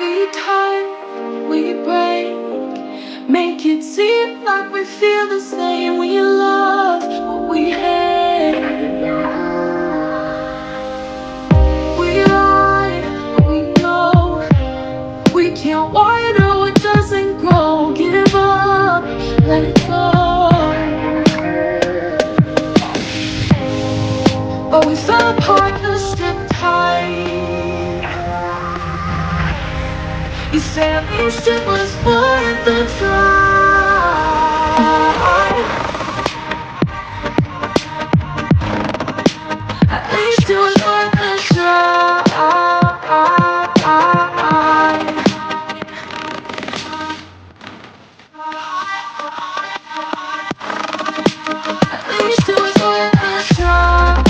We time, we break, make it seem like we feel the same. We love what we hate. We lie, but we know we can't water what doesn't grow. Give up, let it go. But we fell apart, just stick tight. You say at least it was worth the try. At least it was worth the try. At least it was worth the try.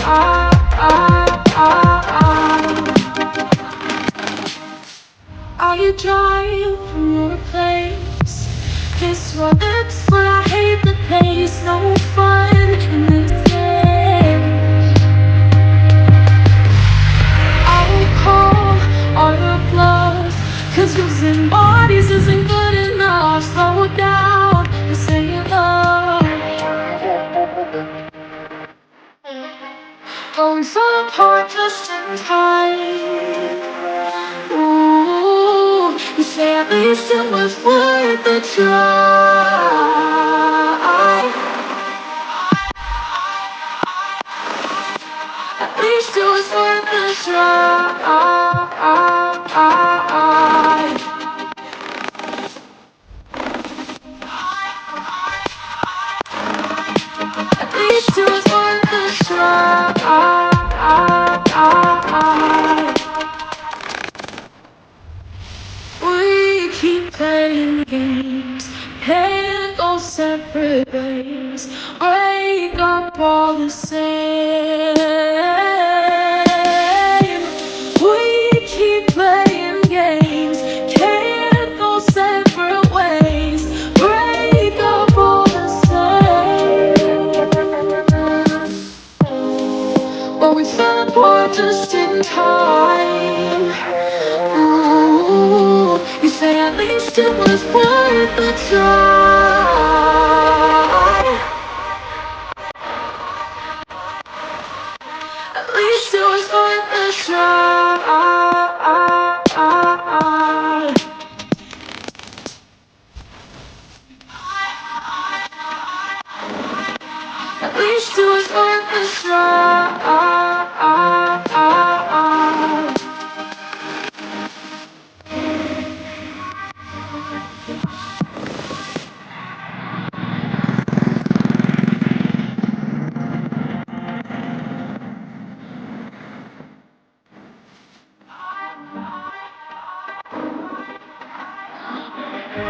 Are you trying from your place? This one it's but I hate the pace. No fun in this game. I will call all your bluff, 'cause losing bodies isn't good enough. Slow down and say you love. But we fell apart just in time. Ooh, you say at least it was worth the try. At least it was worth the try. At least it was worth the try. We keep playing games, can't go separate ways. Wake up all the same. We keep playing games, can't go separate ways. Break up all the same. But we fell apart just in time. Ooh, you say at least it was worth the try.